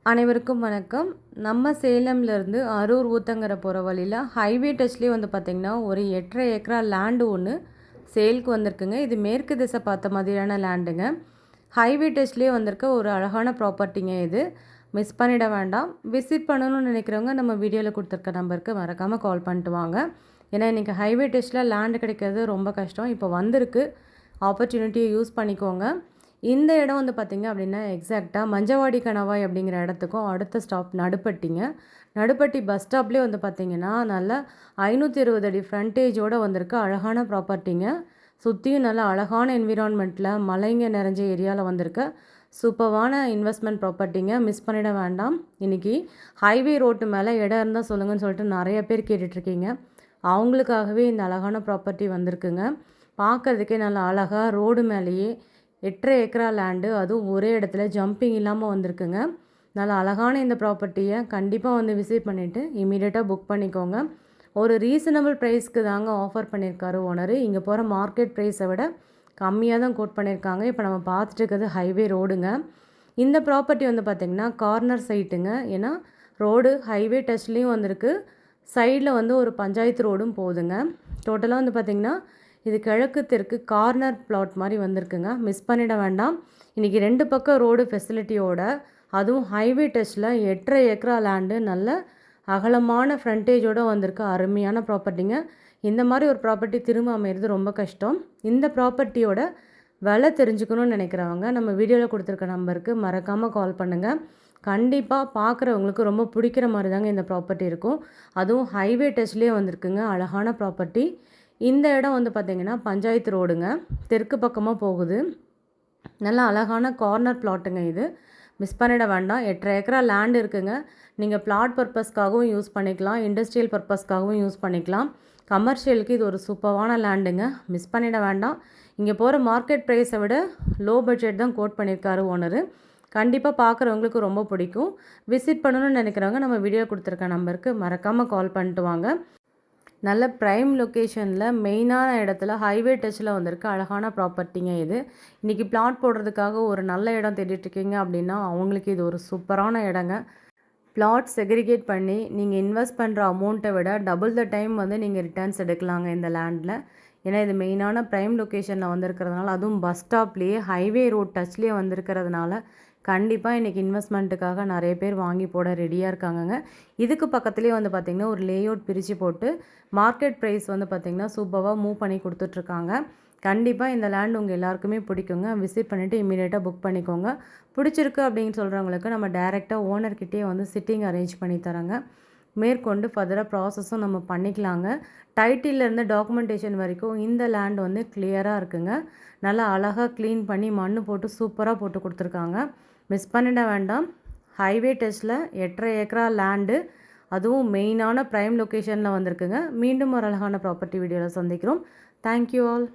அனைவருக்கும் வணக்கம். நம்ம சேலம்லேருந்து அரூர் ஊத்தங்கரை போகிற வழியில் ஹைவே டச்லேயே வந்து பார்த்திங்கன்னா ஒரு 8.5 ஏக்கரா லேண்டு ஒன்று சேலுக்கு வந்திருக்குங்க. இது மேற்கு திசை பார்த்த மாதிரியான லேண்டுங்க. ஹைவே டச்லேயே வந்திருக்க ஒரு அழகான ப்ராப்பர்ட்டிங்க இது. மிஸ் பண்ணிட வேண்டாம். விசிட் பண்ணணும்னு நினைக்கிறவங்க நம்ம வீடியோவில் கொடுத்துருக்க நம்பருக்கு மறக்காமல் கால் பண்ணிட்டு வாங்க. ஏன்னா இன்றைக்கி ஹைவே டச்சில் லேண்டு கிடைக்கிறது ரொம்ப கஷ்டம். இப்போ வந்திருக்கு, ஆப்பர்ச்சுனிட்டியை யூஸ் பண்ணிக்கோங்க. இந்த இடம் வந்து பார்த்திங்க அப்படின்னா எக்ஸாக்டாக மஞ்சவாடி கணவாய் அப்படிங்கிற இடத்துக்கும் அடுத்த ஸ்டாப் நடுப்பட்டிங்க. நடுப்பட்டி பஸ் ஸ்டாப்லேயே வந்து பார்த்திங்கன்னா நல்ல 520 அடி ஃப்ரண்டேஜோடு வந்திருக்கு அழகான ப்ராப்பர்ட்டிங்க. சுற்றியும் நல்ல அழகான என்விரான்மெண்ட்டில் மலைங்க நிறைஞ்ச ஏரியாவில் வந்திருக்க சூப்பர்வான இன்வெஸ்ட்மெண்ட் ப்ராப்பர்ட்டிங்க. மிஸ் பண்ணிட வேண்டாம். இன்றைக்கி ஹைவே ரோட்டு மேலே இடம் இருந்தால் சொல்லுங்கன்னு சொல்லிட்டு நிறைய பேர் கேட்டுட்ருக்கீங்க. அவங்களுக்காகவே இந்த அழகான ப்ராப்பர்ட்டி வந்திருக்குங்க. பார்க்குறதுக்கே நல்லா அழகாக ரோடு மேலேயே 8.5 ஏக்கரா லேண்டு, அதுவும் ஒரே இடத்துல ஜம்பிங் இல்லாமல் வந்திருக்குங்க. நல்லா அழகான இந்த ப்ராப்பர்ட்டியை கண்டிப்பாக வந்து விசிட் பண்ணிவிட்டு இமீடியட்டாக புக் பண்ணிக்கோங்க. ஒரு ரீசனபிள் ப்ரைஸ்க்கு தாங்க ஆஃபர் பண்ணியிருக்காரு ஓனரு. இங்கே போகிற மார்க்கெட் ப்ரைஸை விட கம்மியாக தான் கோட் பண்ணியிருக்காங்க. இப்போ நம்ம பார்த்துட்டு இருக்கிறது ஹைவே ரோடுங்க. இந்த ப்ராப்பர்ட்டி வந்து பார்த்திங்கன்னா கார்னர் சைட்டுங்க. ஏன்னா ரோடு ஹைவே டச்லேயும் வந்திருக்கு, சைடில் வந்து ஒரு பஞ்சாயத்து ரோடும் போகுதுங்க. டோட்டலாக வந்து பார்த்திங்கன்னா இது கிழக்கு தெற்கு கார்னர் பிளாட் மாதிரி வந்திருக்குங்க. மிஸ் பண்ணிட வேண்டாம். இன்றைக்கி 2 பக்கம் ரோடு ஃபெசிலிட்டியோட, அதுவும் ஹைவே டச்சில் 8.5 ஏக்கரா லேண்டு நல்ல அகலமான ஃப்ரண்டேஜோடு வந்திருக்க அருமையான ப்ராப்பர்ட்டிங்க. இந்த மாதிரி ஒரு ப்ராப்பர்ட்டி திரும்ப அமையிறது ரொம்ப கஷ்டம். இந்த ப்ராப்பர்ட்டியோட விலை தெரிஞ்சுக்கணும்னு நினைக்கிறவங்க நம்ம வீடியோவில் கொடுத்துருக்க நம்பருக்கு மறக்காமல் கால் பண்ணுங்கள். கண்டிப்பாக பார்க்குறவங்களுக்கு ரொம்ப பிடிக்கிற மாதிரி தாங்க இந்த ப்ராப்பர்ட்டி இருக்கும். அதுவும் ஹைவே டச்லேயே வந்திருக்குங்க அழகான ப்ராப்பர்ட்டி. இந்த இடம் வந்து பார்த்திங்கன்னா பஞ்சாயத்து ரோடுங்க, தெற்கு பக்கமாக போகுது. நல்லா அழகான கார்னர் பிளாட்டுங்க இது. மிஸ் பண்ணிட வேண்டாம். 8.5 ஏக்கரா லேண்ட் இருக்குங்க. நீங்கள் பிளாட் பர்பஸ்க்காகவும் யூஸ் பண்ணிக்கலாம், இண்டஸ்ட்ரியல் பர்பஸ்க்காகவும் யூஸ் பண்ணிக்கலாம். கமர்ஷியலுக்கு இது ஒரு சூப்பரான லேண்டுங்க. மிஸ் பண்ணிட வேண்டாம். இங்கே போகிற மார்க்கெட் ப்ரைஸை விட லோ பட்ஜெட் தான் கோட் பண்ணியிருக்காரு ஓனரு. கண்டிப்பாக பார்க்குறவங்களுக்கு ரொம்ப பிடிக்கும். விசிட் பண்ணணும்னு நினைக்கிறவங்க நம்ம வீடியோ கொடுத்துருக்க நம்பருக்கு மறக்காமல் கால் பண்ணிட்டு வாங்க. நல்ல ப்ரைம் லொக்கேஷனில் மெயினான இடத்துல ஹைவே டச்சில் வந்திருக்கு அழகான ப்ராப்பர்ட்டிங்க இது. இன்றைக்கி பிளாட் போடுறதுக்காக ஒரு நல்ல இடம் தேடிட்டுருக்கீங்க அப்படின்னா அவங்களுக்கு இது ஒரு சூப்பரான இடங்க. பிளாட் செக்ரிகேட் பண்ணி நீங்கள் இன்வெஸ்ட் பண்ணுற அமௌண்ட்டை விட டபுள் த டைம் வந்து நீங்கள் ரிட்டர்ன்ஸ் எடுக்கலாங்க இந்த லேண்டில். ஏன்னா இது மெயினான ப்ரைம் லொக்கேஷனில் வந்திருக்கிறதுனால, அதுவும் பஸ் ஸ்டாப்லேயே ஹைவே ரோட் டச்லேயே வந்திருக்கிறதுனால கண்டிப்பாக இன்றைக்கி இன்வெஸ்ட்மெண்ட்டுக்காக நிறைய பேர் வாங்கி போட ரெடியாக இருக்காங்கங்க. இதுக்கு பக்கத்துலேயே வந்து பார்த்திங்கன்னா ஒரு லேஅவுட் பிரித்து போட்டு மார்க்கெட் ப்ரைஸ் வந்து பார்த்திங்கன்னா சூப்பராக மூவ் பண்ணி கொடுத்துட்ருக்காங்க. கண்டிப்பாக இந்த லேண்ட் உங்கள் எல்லாருக்குமே பிடிக்குங்க. விசிட் பண்ணிவிட்டு இமீடியட்டாக புக் பண்ணிக்கோங்க. பிடிச்சிருக்கு அப்படின்னு சொல்கிறவங்களுக்கு நம்ம டைரெக்டாக ஓனர்கிட்டே வந்து சிட்டிங் அரேஞ்ச் பண்ணி தராங்க. மேற்கொண்டு ஃபர்தராக ப்ராசஸும் நம்ம பண்ணிக்கலாங்க. டைட்டிலேருந்து டாக்குமெண்டேஷன் வரைக்கும் இந்த லேண்ட் வந்து கிளியராக இருக்குங்க. நல்லா அழகாக க்ளீன் பண்ணி மண் போட்டு சூப்பராக போட்டு கொடுத்துருக்காங்க. மிஸ் பண்ணிட வேண்டாம். ஹைவே டச்சில் 8.5 ஏக்கரா லேண்டு, அதுவும் மெயினான ப்ரைம் லொக்கேஷனில் வந்திருக்குங்க. மீண்டும் ஒரு அழகான ப்ராப்பர்ட்டி வீடியோவில் சந்திக்கிறோம். Thank you all.